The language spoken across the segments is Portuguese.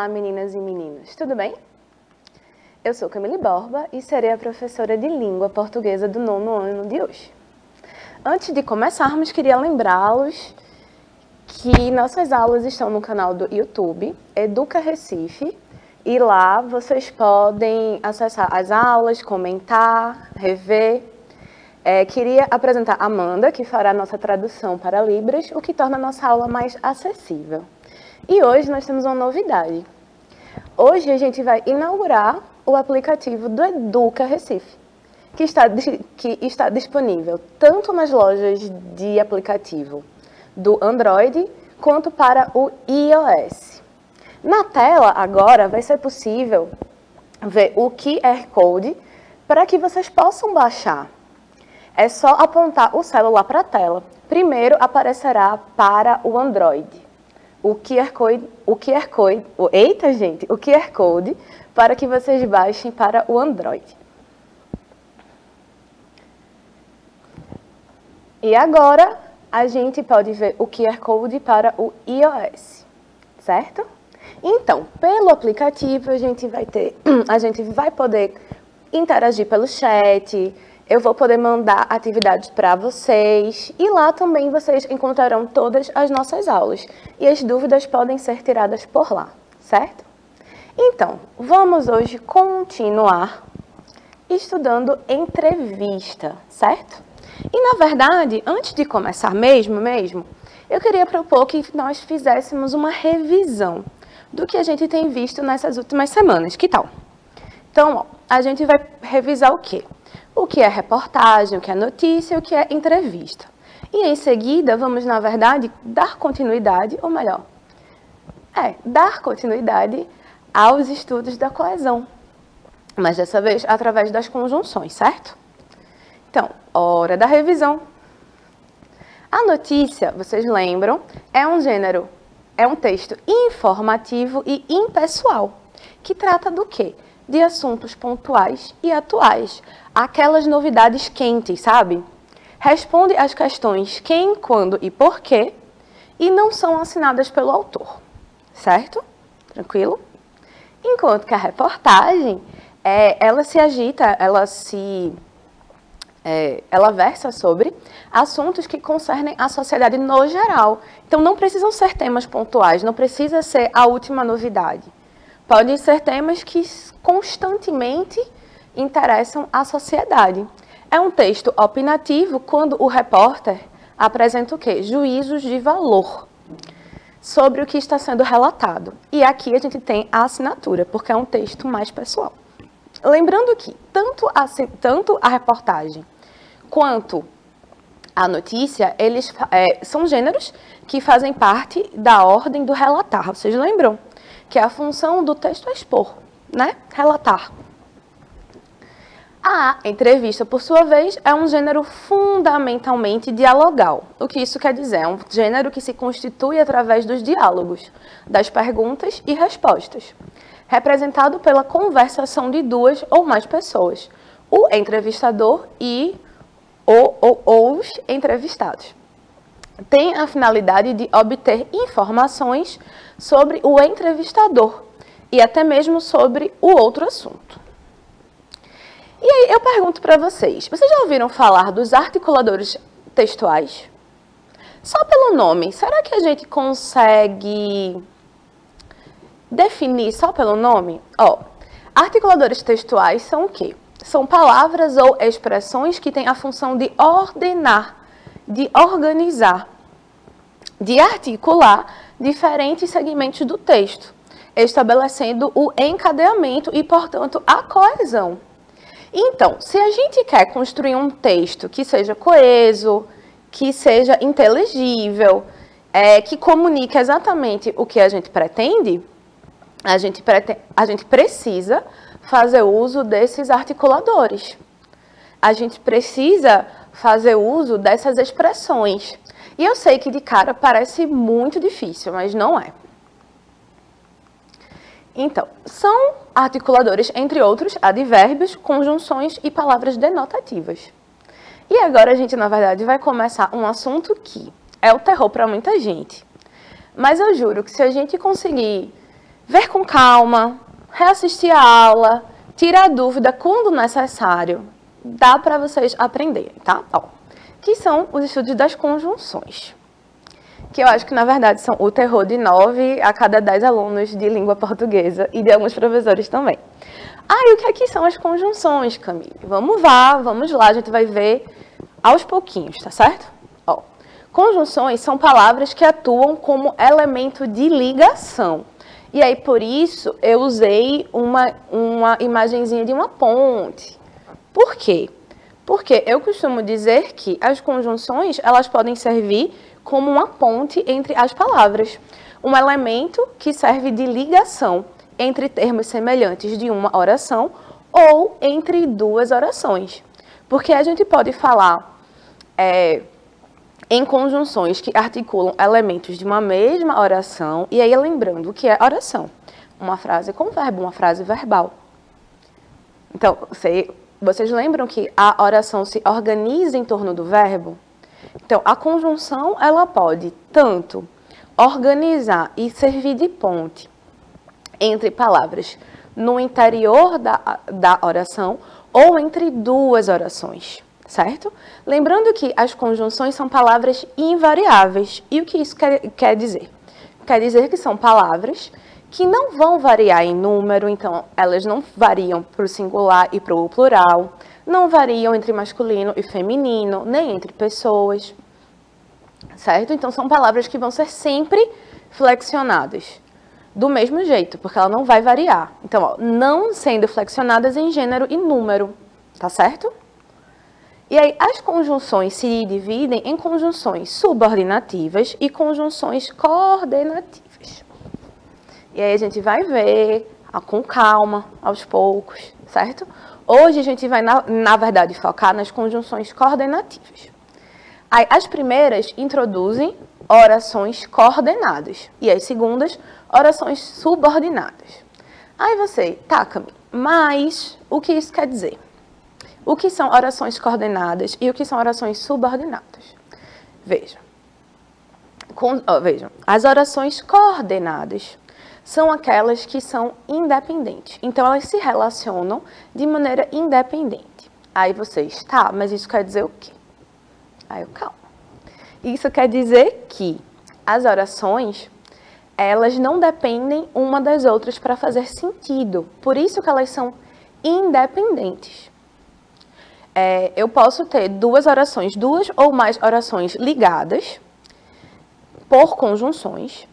Olá, meninas e meninos, tudo bem? Eu sou Camille Borba e serei a professora de língua portuguesa do 9º ano de hoje. Antes de começarmos, queria lembrá-los que nossas aulas estão no canal do YouTube, Educa Recife, e lá vocês podem acessar as aulas, comentar, rever. Queria apresentar a Amanda, que fará a nossa tradução para Libras, o que torna a nossa aula mais acessível. E hoje nós temos uma novidade. Hoje a gente vai inaugurar o aplicativo do Educa Recife, que está disponível tanto nas lojas de aplicativo do Android quanto para o iOS. Na tela agora vai ser possível ver o QR Code para que vocês possam baixar. É só apontar o celular para a tela. Primeiro aparecerá para o Android o QR Code para que vocês baixem para o Android. E agora a gente pode ver o QR Code para o iOS, certo? Então, pelo aplicativo a gente vai poder interagir pelo chat. Eu vou poder mandar atividades para vocês e lá também vocês encontrarão todas as nossas aulas e as dúvidas podem ser tiradas por lá, certo? Então, vamos hoje continuar estudando entrevista, certo? E na verdade, antes de começar mesmo, eu queria propor que nós fizéssemos uma revisão do que a gente tem visto nessas últimas semanas, que tal? Então, a gente vai revisar o quê? O que é reportagem, o que é notícia, o que é entrevista. E em seguida, vamos, na verdade, dar continuidade aos estudos da coesão. Mas dessa vez, através das conjunções, certo? Então, hora da revisão. A notícia, vocês lembram, é um texto informativo e impessoal, que trata do quê? De assuntos pontuais e atuais, aquelas novidades quentes, sabe? Responde às questões quem, quando e porquê e não são assinadas pelo autor, certo? Tranquilo? Enquanto que a reportagem, ela versa sobre assuntos que concernem a sociedade no geral. Então, não precisam ser temas pontuais, não precisa ser a última novidade. Podem ser temas que constantemente interessam a sociedade. É um texto opinativo quando o repórter apresenta o quê? Juízos de valor sobre o que está sendo relatado. E aqui a gente tem a assinatura, porque é um texto mais pessoal. Lembrando que tanto a reportagem quanto a notícia, eles são gêneros que fazem parte da ordem do relatar. Vocês lembram? Que é a função do texto expor, né? Relatar. A entrevista, por sua vez, é um gênero fundamentalmente dialogal. O que isso quer dizer? É um gênero que se constitui através dos diálogos, das perguntas e respostas, representado pela conversação de duas ou mais pessoas, o entrevistador e os entrevistados. Tem a finalidade de obter informações sobre o entrevistador e até mesmo sobre o outro assunto. E aí eu pergunto para vocês já ouviram falar dos articuladores textuais? Só pelo nome, será que a gente consegue definir só pelo nome? Articuladores textuais são o quê? São palavras ou expressões que têm a função de ordenar, de organizar, de articular diferentes segmentos do texto, estabelecendo o encadeamento e, portanto, a coesão. Então, se a gente quer construir um texto que seja coeso, que seja inteligível, que comunique exatamente o que a gente pretende, a gente precisa fazer uso desses articuladores. A gente precisa fazer uso dessas expressões. E eu sei que de cara parece muito difícil, mas não é. Então, são articuladores, entre outros, advérbios, conjunções e palavras denotativas. E agora a gente, na verdade, vai começar um assunto que é o terror para muita gente. Mas eu juro que se a gente conseguir ver com calma, reassistir a aula, tirar dúvida quando necessário. Dá para vocês aprenderem, tá? Ó, que são os estudos das conjunções. Que eu acho que, na verdade, são o terror de 9 a cada 10 alunos de língua portuguesa e de alguns professores também. E o que é que são as conjunções, Camille? Vamos lá, a gente vai ver aos pouquinhos, tá certo? Ó, conjunções são palavras que atuam como elemento de ligação. E aí, por isso, eu usei uma imagenzinha de uma ponte. Por quê? Porque eu costumo dizer que as conjunções, elas podem servir como uma ponte entre as palavras. Um elemento que serve de ligação entre termos semelhantes de uma oração ou entre duas orações. Porque a gente pode falar em conjunções que articulam elementos de uma mesma oração, e aí lembrando o que é oração. Uma frase com verbo, uma frase verbal. Então, vocês lembram que a oração se organiza em torno do verbo? Então, a conjunção, ela pode tanto organizar e servir de ponte entre palavras no interior da oração ou entre duas orações, certo? Lembrando que as conjunções são palavras invariáveis. E o que isso quer dizer? Quer dizer que são palavras que não vão variar em número, então elas não variam para o singular e para o plural, não variam entre masculino e feminino, nem entre pessoas, certo? Então são palavras que vão ser sempre flexionadas do mesmo jeito, porque ela não vai variar. Então, ó, não sendo flexionadas em gênero e número, tá certo? E aí, as conjunções se dividem em conjunções subordinativas e conjunções coordenativas. E aí, a gente vai ver com calma, aos poucos, certo? Hoje, a gente vai, na verdade, focar nas conjunções coordenativas. Aí, as primeiras introduzem orações coordenadas e as segundas, orações subordinadas. Aí você, tá, Camille, mas o que isso quer dizer? O que são orações coordenadas e o que são orações subordinadas? Vejam. Vejam, as orações coordenadas são aquelas que são independentes. Então, elas se relacionam de maneira independente. Aí vocês, tá, mas isso quer dizer o quê? Aí eu, calma. Isso quer dizer que as orações, elas não dependem uma das outras para fazer sentido. Por isso que elas são independentes. Eu posso ter duas ou mais orações ligadas por conjunções.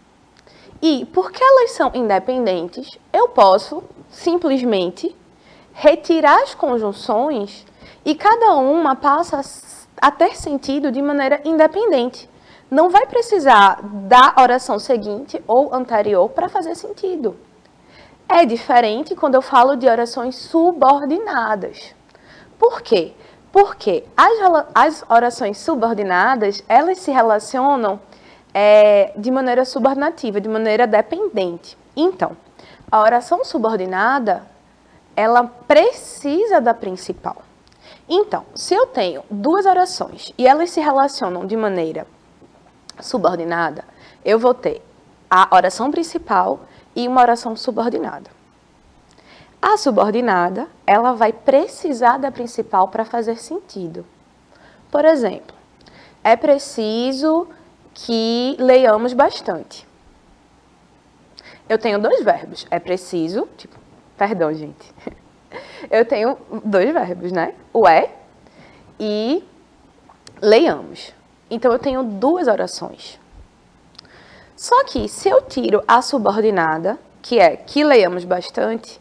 E porque elas são independentes, eu posso simplesmente retirar as conjunções e cada uma passa a ter sentido de maneira independente. Não vai precisar da oração seguinte ou anterior para fazer sentido. É diferente quando eu falo de orações subordinadas. Por quê? Porque as orações subordinadas, elas se relacionam de maneira subordinativa, de maneira dependente. Então, a oração subordinada, ela precisa da principal. Então, se eu tenho duas orações e elas se relacionam de maneira subordinada, eu vou ter a oração principal e uma oração subordinada. A subordinada, ela vai precisar da principal para fazer sentido. Por exemplo, é preciso que leiamos bastante. Eu tenho dois verbos. É preciso, perdão, gente. Eu tenho dois verbos, né? O e leiamos. Então, eu tenho duas orações. Só que, se eu tiro a subordinada, que é que leiamos bastante,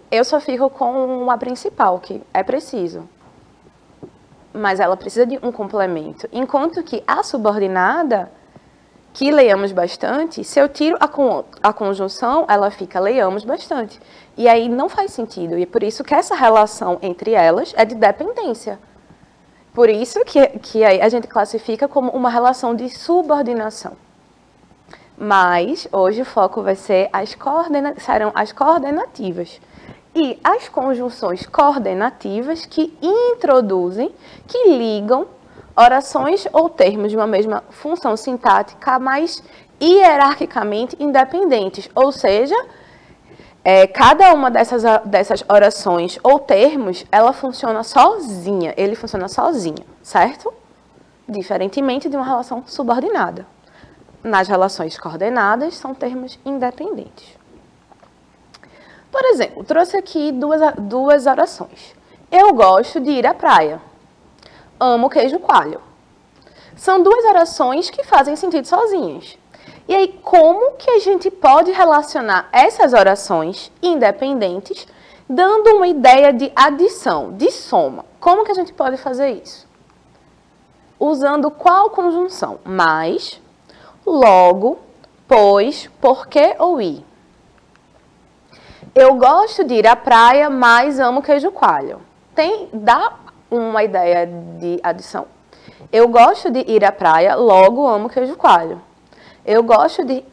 eu só fico com a principal, que é preciso. Mas ela precisa de um complemento. Enquanto que a subordinada, que leiamos bastante, se eu tiro a conjunção, ela fica leiamos bastante. E aí não faz sentido. E é por isso que essa relação entre elas é de dependência. Por isso que aí a gente classifica como uma relação de subordinação. Mas hoje o foco vai ser serão as coordenativas. E as conjunções coordenativas que introduzem, que ligam orações ou termos de uma mesma função sintática, mas hierarquicamente independentes. Ou seja, Cada uma dessas orações ou termos, ela funciona sozinha, ele funciona sozinho, certo? Diferentemente de uma relação subordinada. Nas relações coordenadas, são termos independentes. Por exemplo, trouxe aqui duas orações. Eu gosto de ir à praia. Amo queijo coalho. São duas orações que fazem sentido sozinhas. E aí, como que a gente pode relacionar essas orações independentes, dando uma ideia de adição, de soma? Como que a gente pode fazer isso? Usando qual conjunção? Mais, logo, pois, porque ou e. Eu gosto de ir à praia, mas amo queijo coalho. Dá uma ideia de adição. Eu gosto de ir à praia, logo amo queijo coalho. Eu gosto de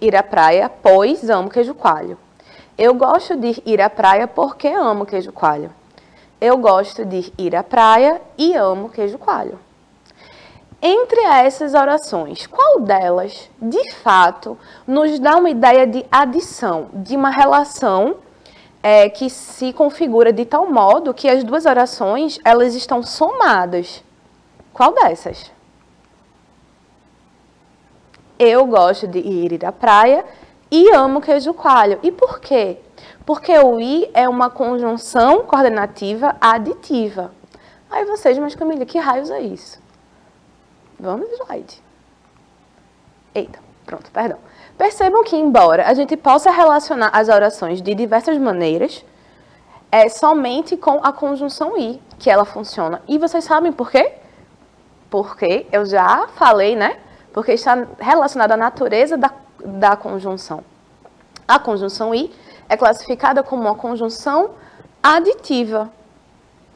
ir à praia, pois amo queijo coalho. Eu gosto de ir à praia porque amo queijo coalho. Eu gosto de ir à praia e amo queijo coalho. Entre essas orações, qual delas, de fato, nos dá uma ideia de adição, de uma relação que se configura de tal modo que as duas orações, elas estão somadas? Qual dessas? Eu gosto de ir à praia e amo queijo coalho. E por quê? Porque o i é uma conjunção coordenativa aditiva. Aí vocês, mas Camila, que raios é isso? Vamos no slide. Eita, pronto, perdão. Percebam que, embora a gente possa relacionar as orações de diversas maneiras, é somente com a conjunção i que ela funciona. E vocês sabem por quê? Porque eu já falei, né? Porque está relacionada à natureza da conjunção. A conjunção i é classificada como uma conjunção aditiva.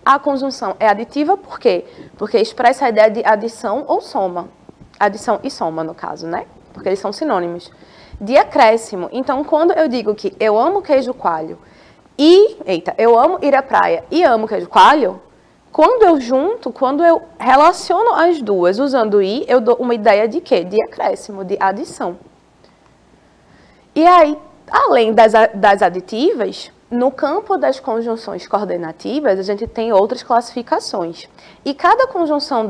A conjunção é aditiva por quê? Porque expressa a ideia de adição ou soma. Adição e soma, no caso, né? Porque eles são sinônimos. De acréscimo. Então, quando eu digo que eu amo queijo coalho eu amo ir à praia e amo queijo coalho, quando eu relaciono as duas usando i, eu dou uma ideia de quê? De acréscimo, de adição. E aí, além das aditivas, no campo das conjunções coordenativas, a gente tem outras classificações. E cada conjunção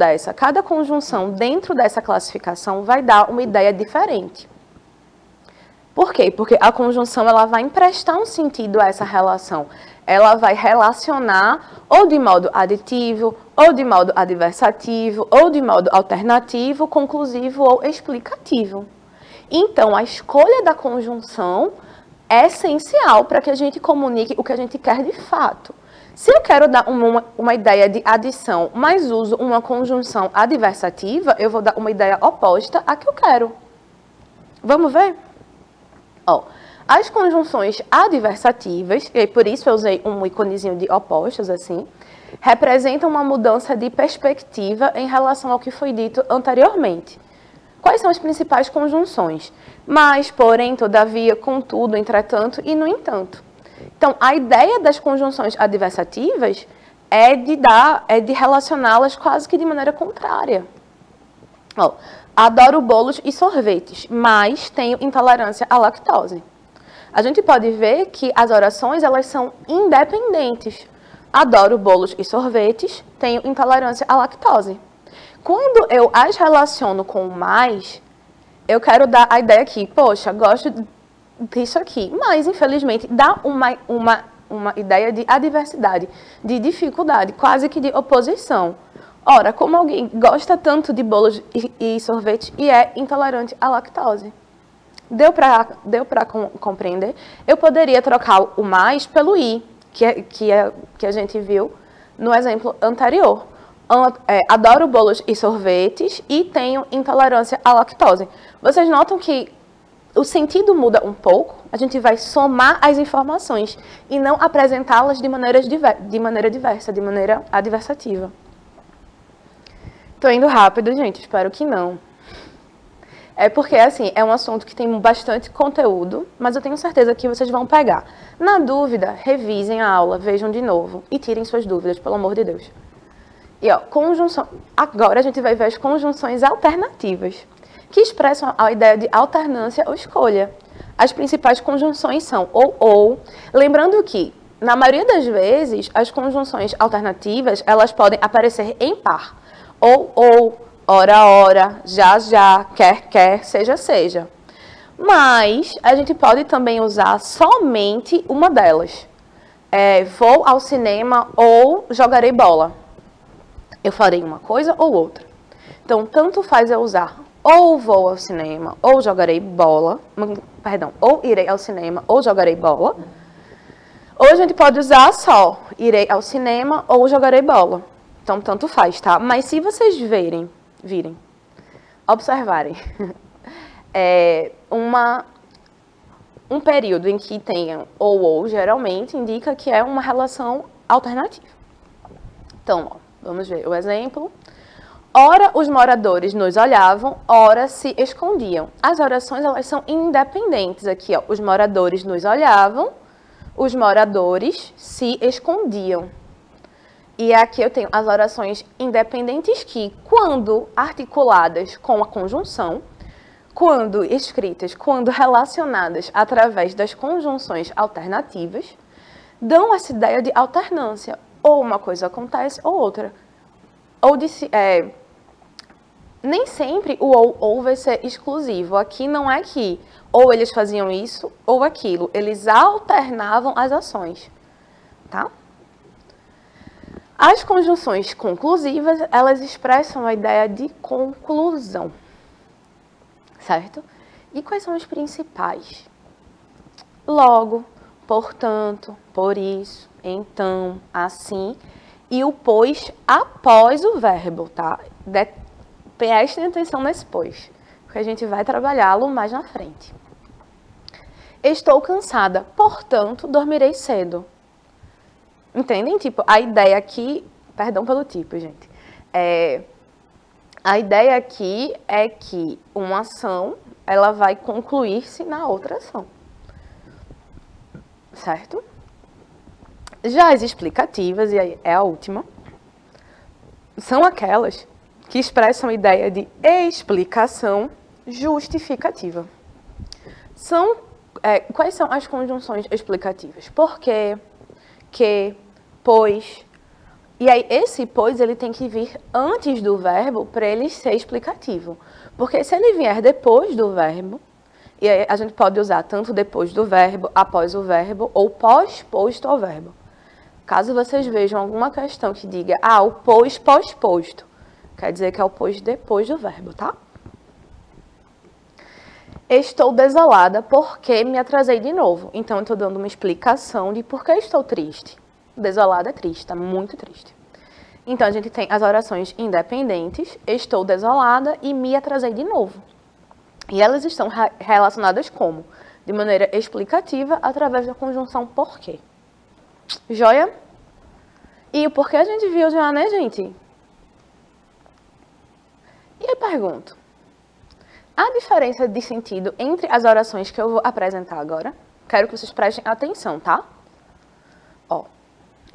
dentro dessa classificação vai dar uma ideia diferente. Por quê? Porque a conjunção ela vai emprestar um sentido a essa relação. Ela vai relacionar ou de modo aditivo, ou de modo adversativo, ou de modo alternativo, conclusivo ou explicativo. Então, a escolha da conjunção é essencial para que a gente comunique o que a gente quer de fato. Se eu quero dar uma ideia de adição, mas uso uma conjunção adversativa, eu vou dar uma ideia oposta à que eu quero. Vamos ver? As conjunções adversativas, e por isso eu usei um iconezinho de opostos assim, representam uma mudança de perspectiva em relação ao que foi dito anteriormente. Quais são as principais conjunções? Mas, porém, todavia, contudo, entretanto e no entanto. Então, a ideia das conjunções adversativas é de relacioná-las quase que de maneira contrária. Adoro bolos e sorvetes, mas tenho intolerância à lactose. A gente pode ver que as orações elas são independentes. Adoro bolos e sorvetes, tenho intolerância à lactose. Quando eu as relaciono com o mais, eu quero dar a ideia aqui, poxa, gosto disso aqui, mas infelizmente dá uma ideia de adversidade, de dificuldade, quase que de oposição. Ora, como alguém gosta tanto de bolos e sorvete e é intolerante à lactose? Deu para compreender? Eu poderia trocar o mais pelo i, que a gente viu no exemplo anterior. Adoro bolos e sorvetes e tenho intolerância à lactose. Vocês notam que o sentido muda um pouco? A gente vai somar as informações e não apresentá-las de maneira diversa, de maneira adversativa. Tô indo rápido, gente, espero que não. É porque, assim, é um assunto que tem bastante conteúdo, mas eu tenho certeza que vocês vão pegar. Na dúvida, revisem a aula, vejam de novo e tirem suas dúvidas, pelo amor de Deus. E, conjunção. Agora a gente vai ver as conjunções alternativas, que expressam a ideia de alternância ou escolha. as principais conjunções são ou. Lembrando que, na maioria das vezes, as conjunções alternativas, elas podem aparecer em par. Ou, ora, já, quer, seja. Mas a gente pode também usar somente uma delas. Vou ao cinema ou jogarei bola. Eu farei uma coisa ou outra. Então, tanto faz eu usar ou vou ao cinema ou jogarei bola, ou irei ao cinema ou jogarei bola. Ou a gente pode usar só irei ao cinema ou jogarei bola. Então, tanto faz, tá? Mas se vocês observarem, um período em que tenha ou, geralmente, indica que é uma relação alternativa. Então, ó, vamos ver o exemplo. Ora, os moradores nos olhavam, ora se escondiam. As orações, elas são independentes aqui, ó. Os moradores nos olhavam, os moradores se escondiam. E aqui eu tenho as orações independentes que, quando articuladas com a conjunção, quando escritas, quando relacionadas através das conjunções alternativas, dão essa ideia de alternância. Ou uma coisa acontece ou outra. Nem sempre o ou vai ser exclusivo. Aqui não é que ou eles faziam isso ou aquilo. Eles alternavam as ações, tá? As conjunções conclusivas, elas expressam a ideia de conclusão, certo? E quais são as principais? Logo, portanto, por isso, então, assim, e o pois após o verbo, tá? Prestem atenção nesse pois, porque a gente vai trabalhá-lo mais na frente. Estou cansada, portanto, dormirei cedo. Entendem? Tipo, a ideia aqui... Perdão pelo tipo, gente. A ideia aqui é que uma ação, ela vai concluir-se na outra ação. Certo? Já as explicativas, e aí é a última, são aquelas que expressam a ideia de explicação justificativa. Quais são as conjunções explicativas? Porque, que, pois. E aí, esse pois, ele tem que vir antes do verbo para ele ser explicativo. Porque se ele vier depois do verbo, e aí a gente pode usar tanto depois do verbo, após o verbo, ou pós-posto ao verbo. Caso vocês vejam alguma questão que diga, o pois pós-posto, quer dizer que é o pois depois do verbo, tá? Estou desolada porque me atrasei de novo. Então, eu estou dando uma explicação de por que estou triste. Desolada é triste, está muito triste. Então, a gente tem as orações independentes, estou desolada e me atrasei de novo. E elas estão relacionadas como? De maneira explicativa, através da conjunção porquê. Joia? E o porquê a gente viu já, né, gente? E eu pergunto, há diferença de sentido entre as orações que eu vou apresentar agora? Quero que vocês prestem atenção, tá? Ó,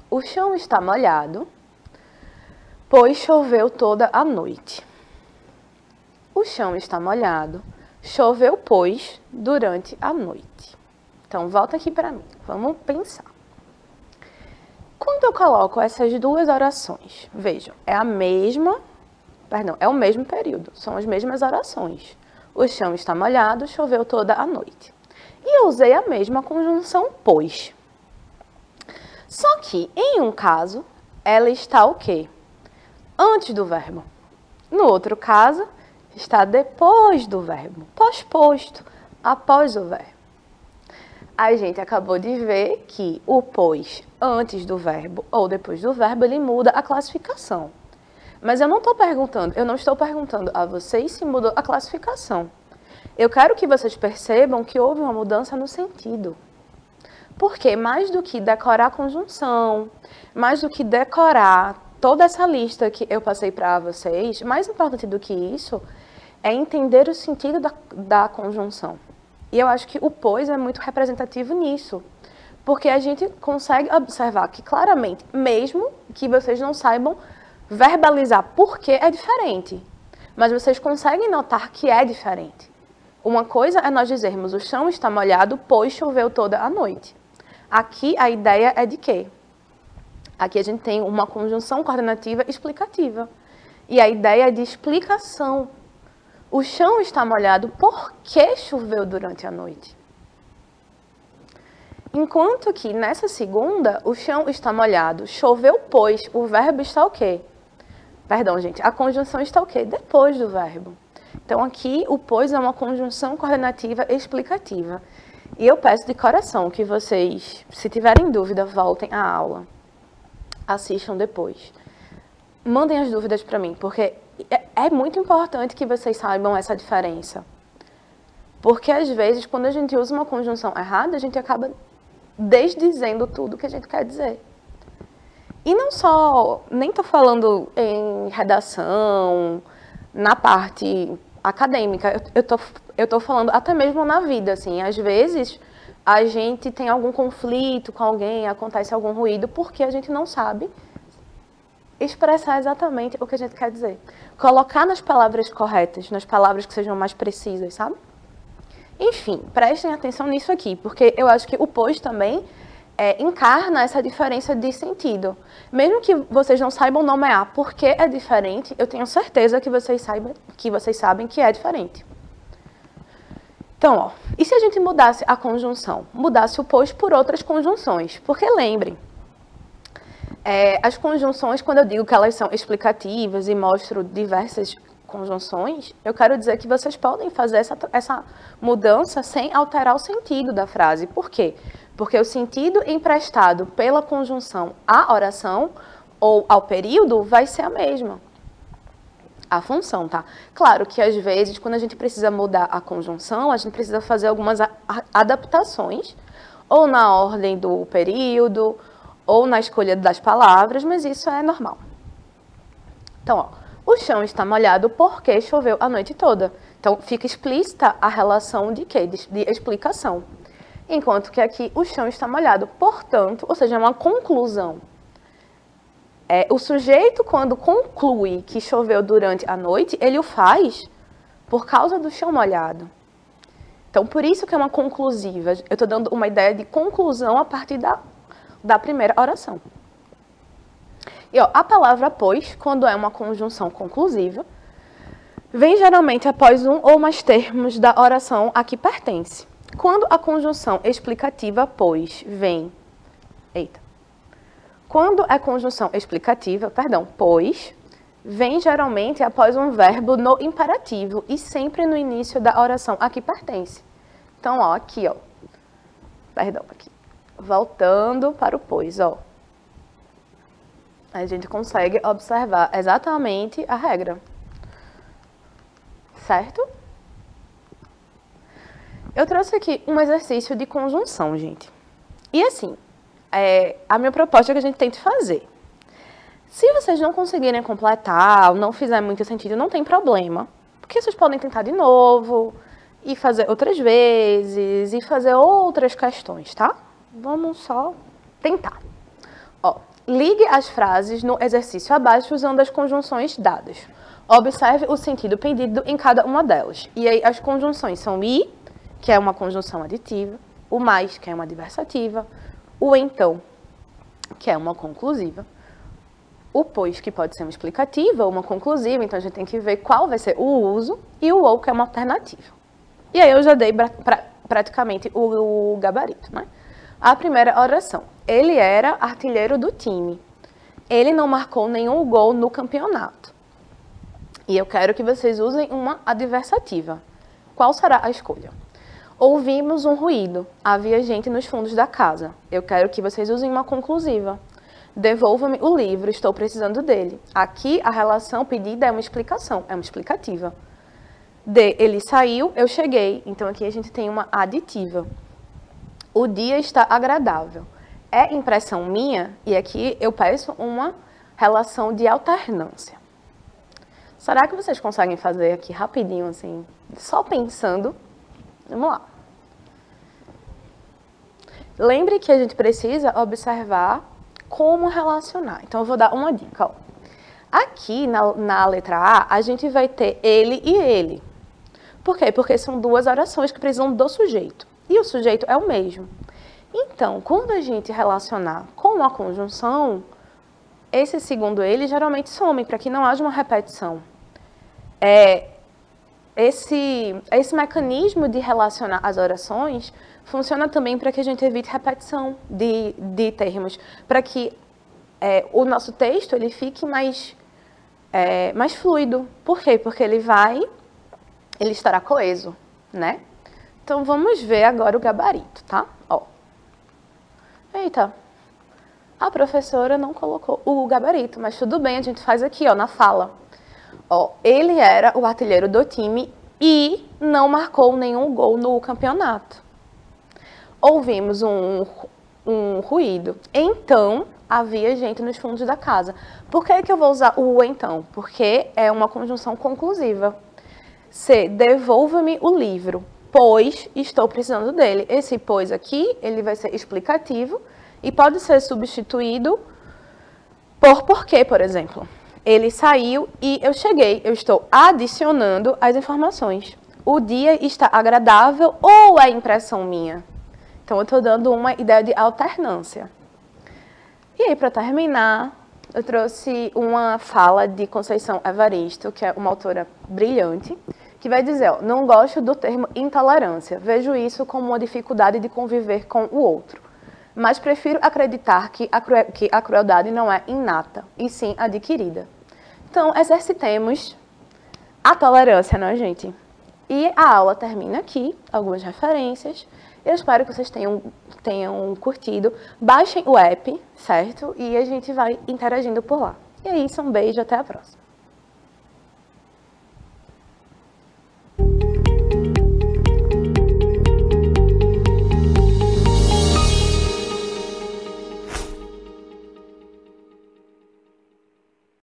o chão está molhado, pois choveu toda a noite. O chão está molhado, choveu, pois, durante a noite. Então, volta aqui para mim. Vamos pensar. Quando eu coloco essas duas orações, vejam, é o mesmo período, são as mesmas orações. O chão está molhado, choveu toda a noite. E eu usei a mesma conjunção pois. Só que, em um caso, ela está o quê? Antes do verbo. No outro caso, está depois do verbo, pós-posto, após o verbo. A gente acabou de ver que o pois antes do verbo ou depois do verbo, ele muda a classificação. Mas eu não estou perguntando a vocês se mudou a classificação. Eu quero que vocês percebam que houve uma mudança no sentido. Porque mais do que decorar a conjunção, mais do que decorar toda essa lista que eu passei para vocês, mais importante do que isso é entender o sentido da conjunção. E eu acho que o pois é muito representativo nisso. Porque a gente consegue observar que claramente, mesmo que vocês não saibam verbalizar por que é diferente, mas vocês conseguem notar que é diferente. Uma coisa é nós dizermos o chão está molhado, pois choveu toda a noite. Aqui a ideia é de quê? Aqui a gente tem uma conjunção coordenativa explicativa. E a ideia é de explicação. O chão está molhado porque choveu durante a noite. Enquanto que nessa segunda, o chão está molhado, choveu pois, o verbo está o quê? Perdão, gente, a conjunção está o quê? Depois do verbo. Então aqui o pois é uma conjunção coordenativa explicativa. E eu peço de coração que vocês, se tiverem dúvida, voltem à aula. Assistam depois. Mandem as dúvidas para mim, porque é muito importante que vocês saibam essa diferença. Porque às vezes, quando a gente usa uma conjunção errada, a gente acaba desdizendo tudo que a gente quer dizer. E não só, nem estou falando em redação, na parte acadêmica, eu tô falando até mesmo na vida, assim. Às vezes, a gente tem algum conflito com alguém, acontece algum ruído, porque a gente não sabe expressar exatamente o que a gente quer dizer. Colocar nas palavras corretas, nas palavras que sejam mais precisas, sabe? Enfim, prestem atenção nisso aqui, porque eu acho que o pois também encarna essa diferença de sentido. Mesmo que vocês não saibam nomear por que é diferente, eu tenho certeza que vocês sabem que é diferente. Então, ó, e se a gente mudasse a conjunção? Mudasse o pois por outras conjunções? Porque lembrem, as conjunções, quando eu digo que elas são explicativas e mostro diversas conjunções, eu quero dizer que vocês podem fazer essa mudança sem alterar o sentido da frase. Por quê? Porque o sentido emprestado pela conjunção à oração ou ao período vai ser a mesma. A função, tá? Claro que às vezes, quando a gente precisa mudar a conjunção, a gente precisa fazer algumas adaptações, ou na ordem do período, ou na escolha das palavras, mas isso é normal. Então, ó, o chão está molhado porque choveu a noite toda. Então, fica explícita a relação de quê? De explicação. Enquanto que aqui o chão está molhado, portanto, ou seja, é uma conclusão. O sujeito, quando conclui que choveu durante a noite, ele o faz por causa do chão molhado. Então, por isso que é uma conclusiva. Eu estou dando uma ideia de conclusão a partir da primeira oração. E ó, a palavra pois, quando é uma conjunção conclusiva, vem geralmente após um ou mais termos da oração a que pertence. Quando a conjunção explicativa pois vem... Quando a conjunção explicativa, pois, vem geralmente após um verbo no imperativo e sempre no início da oração a que pertence. Então, ó, aqui, ó. Aqui. Voltando para o pois, ó. A gente consegue observar exatamente a regra. Certo? Eu trouxe aqui um exercício de conjunção, gente. E assim, a minha proposta é que a gente tente fazer. Se vocês não conseguirem completar, ou não fizer muito sentido, não tem problema. Porque vocês podem tentar de novo, e fazer outras vezes, e fazer outras questões, tá? Vamos só tentar. Ó, ligue as frases no exercício abaixo usando as conjunções dadas. Observe o sentido pedido em cada uma delas. E aí as conjunções são e, que é uma conjunção aditiva, o mais, que é uma adversativa, o então, que é uma conclusiva, o pois, que pode ser uma explicativa ou uma conclusiva, então a gente tem que ver qual vai ser o uso, e o ou, que é uma alternativa. E aí eu já dei praticamente o gabarito, né? A primeira oração. Ele era artilheiro do time. Ele não marcou nenhum gol no campeonato. E eu quero que vocês usem uma adversativa. Qual será a escolha? Ouvimos um ruído. Havia gente nos fundos da casa. Eu quero que vocês usem uma conclusiva. Devolva-me o livro, estou precisando dele. Aqui a relação pedida é uma explicação, é uma explicativa. D, ele saiu, eu cheguei. Então aqui a gente tem uma aditiva. O dia está agradável. É impressão minha? E aqui eu peço uma relação de alternância. Será que vocês conseguem fazer aqui rapidinho, assim, só pensando? Vamos lá. Lembre que a gente precisa observar como relacionar. Então, eu vou dar uma dica. Ó. Aqui, na letra A, a gente vai ter ele e ele. Por quê? Porque são duas orações que precisam do sujeito. E o sujeito é o mesmo. Então, quando a gente relacionar com a conjunção, esse segundo ele geralmente some, para que não haja uma repetição. Esse mecanismo de relacionar as orações funciona também para que a gente evite repetição de termos, para que o nosso texto ele fique mais fluido. Por quê? Porque ele estará coeso, né? Então, vamos ver agora o gabarito, tá? Ó. Eita, a professora não colocou o gabarito, mas tudo bem, a gente faz aqui, ó, na fala. Ó, ele era o artilheiro do time e não marcou nenhum gol no campeonato. Ouvimos um ruído. Então, havia gente nos fundos da casa. Por que eu vou usar o então? Porque é uma conjunção conclusiva. C, devolva-me o livro, pois estou precisando dele. Esse pois aqui, ele vai ser explicativo e pode ser substituído por porquê, por exemplo. Ele saiu e eu cheguei. Eu estou adicionando as informações. O dia está agradável ou é impressão minha? Então, eu estou dando uma ideia de alternância. E aí, para terminar, eu trouxe uma fala de Conceição Evaristo, que é uma autora brilhante, que vai dizer, ó, não gosto do termo intolerância, vejo isso como uma dificuldade de conviver com o outro, mas prefiro acreditar que a crueldade não é inata, e sim adquirida. Então, exercitemos a tolerância, não é, gente? E a aula termina aqui, algumas referências. Eu espero que vocês tenham curtido. Baixem o app, certo? E a gente vai interagindo por lá. E é isso, um beijo, até a próxima.